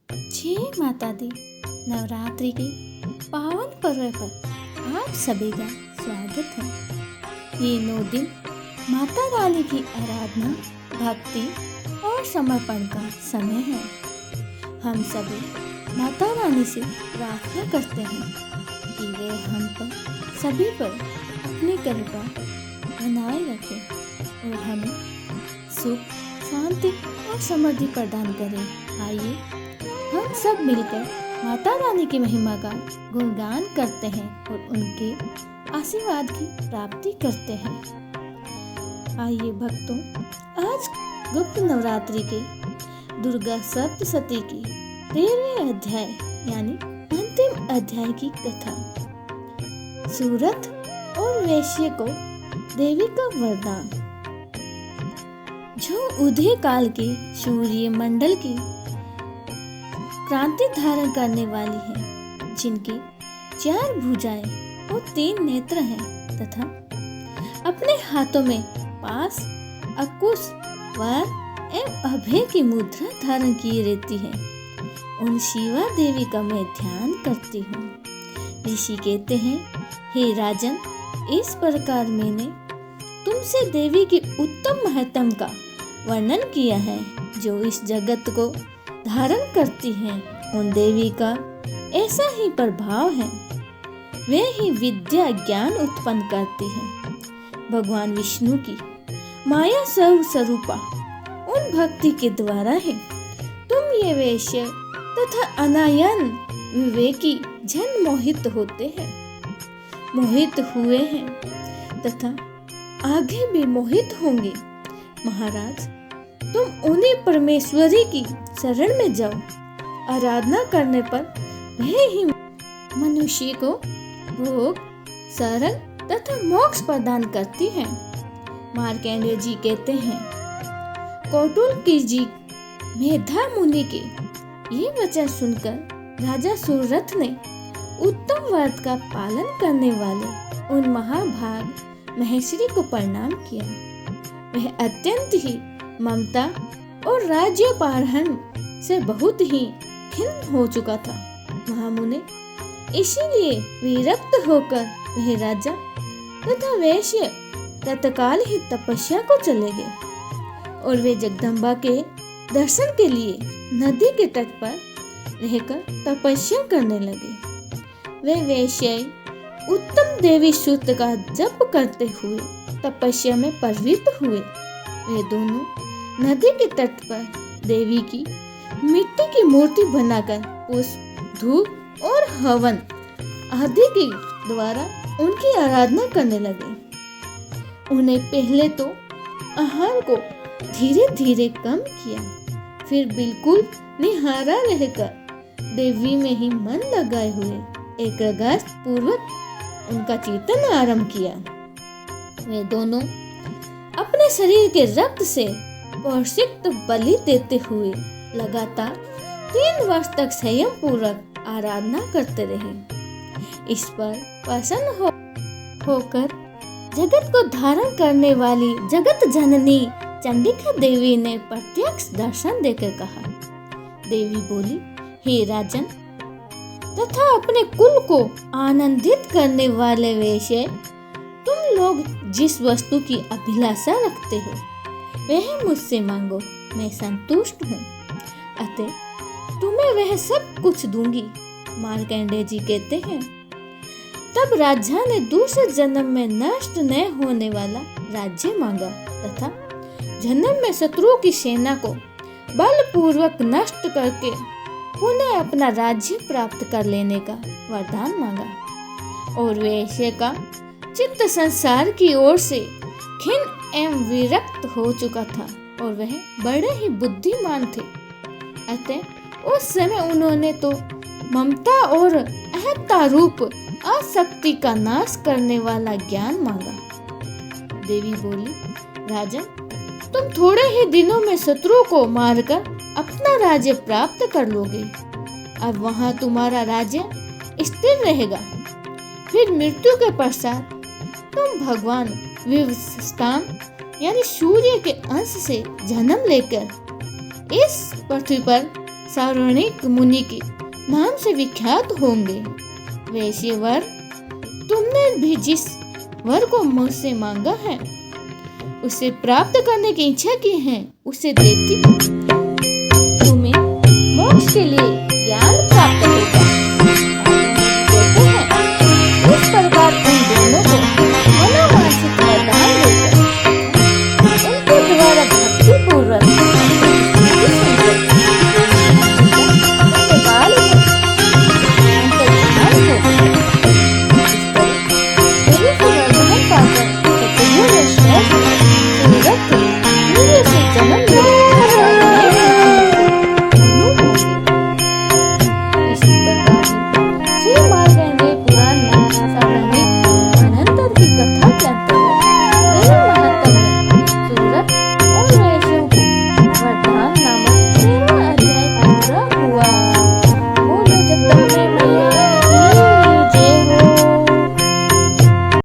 जय माता दी। नवरात्रि के पावन पर्व पर आप सभी का स्वागत है। ये 9 दिन माता रानी की आराधना, भक्ति और समर्पण का समय है। हम सभी माता रानी से प्रार्थना करते हैं कि वे हम पर सभी पर अपनी कृपा बनाए रखें और हमें सुख, शांति और समृद्धि प्रदान करें। आइए हम सब मिलकर माता रानी की महिमा का गुणगान करते हैं और उनके आशीर्वाद की प्राप्ति करते हैं। आइए भक्तों, आज गुप्त नवरात्रि के दुर्गा सप्तशती की 13वें अध्याय यानी अंतिम अध्याय की कथा। सूरत और वैश्य को देवी का वरदान। जो उदय काल के सूर्य मंडल की क्रांति धारण करने वाली है, जिनकी 4 भुजाएं और 3 नेत्र हैं तथा अपने हाथों में पास, अंकुश, वर एवं अभय की मुद्रा धारण किए रहती है, उन शिवा देवी का मैं ध्यान करती हूँ। ऋषि कहते हैं, हे राजन, इस प्रकार मैंने तुमसे देवी की उत्तम महत्व का वर्णन किया है, जो इस जगत को धारण करती हैं। उन देवी का ऐसा ही प्रभाव है, वे ही विद्या ज्ञान उत्पन्न करती हैं। भगवान विष्णु की माया स्वरूपा उन भक्ति के द्वारा है। तुम ये वैश्य तथा अनायन विवेकी जन मोहित होते हैं, मोहित हुए हैं तथा आगे भी मोहित होंगे। महाराज, तुम उन्हीं परमेश्वरी की शरण में जाओ। आराधना करने पर वह ही मनुष्य को भोग, शरण तथा मोक्ष प्रदान करती है। मार्कंडेय जी कहते हैं, कौटुल्य जी मेधा मुनि के ये वचन सुनकर राजा सूरथ ने उत्तम व्रत का पालन करने वाले उन महाभाग महेश्वरी को प्रणाम किया। वह अत्यंत ही ममता और राज्योपहरण से बहुत ही खिन्न हो चुका था। महामुनि इसीलिए विरक्त होकर वह राजा तथा वैश्य तत्काल ही तपस्या को चले गए और वे जगदम्बा के दर्शन के लिए नदी के तट पर रहकर तपस्या करने लगे। वे वैश्य उत्तम देवी सूक्त का जप करते हुए तपस्या में प्रवृत्त हुए। वे दोनों नदी के तट पर देवी की मिट्टी की मूर्ति बनाकर पुष्प, धूप और हवन आदि के द्वारा उनकी आराधना करने लगे। उन्हें पहले तो आहार को धीरे धीरे कम किया, फिर बिल्कुल निहारा रहकर देवी में ही मन लगाए हुए एकाग्रता पूर्वक उनका कीर्तन आरंभ किया। वे दोनों अपने शरीर के रक्त से पौष्टिक बलि देते हुए लगातार 3 वर्ष तक संयम पूर्वक आराधना करते रहे। इस पर प्रसन्न होकर जगत को धारण करने वाली जगत जननी चंडिका देवी ने प्रत्यक्ष दर्शन देकर कहा। देवी बोली, हे राजन तथा अपने कुल को आनंदित करने वाले वैश्य, तुम लोग जिस वस्तु की अभिलाषा रखते हो वह मुझसे मांगो, मैं संतुष्ट हूँ, अतः तुम्हें वह सब कुछ दूंगी। मार्कंडेय जी कहते हैं, तब राजा ने दूसरे जन्म में नष्ट न होने वाला राज्य मांगा तथा जन्म में शत्रुओं की सेना को बलपूर्वक नष्ट करके पुनः अपना राज्य प्राप्त कर लेने का वरदान मांगा। और वैश्य का चित्त संसार की ओर से खिन्न एवं विरक्त हो चुका था और वह बड़े ही बुद्धिमान थे, अतः उस समय उन्होंने तो ममता और अहंता रूप आसक्ति का नाश करने वाला ज्ञान मांगा। देवी बोली, राजन, तुम थोड़े ही दिनों में शत्रुओं को मारकर अपना राज्य प्राप्त कर लोगे। अब वहां तुम्हारा राज्य स्थिर रहेगा। फिर मृत्यु के पश्चात तुम भगवान विवस्वान यानी सूर्य के अंश से जन्म लेकर इस पृथ्वी पर सारणिक मुनि के नाम से विख्यात होंगे। वैसे वर तुमने भी जिस वर को मुझसे मांगा है, उसे प्राप्त करने की इच्छा की है, उसे देती हूँ।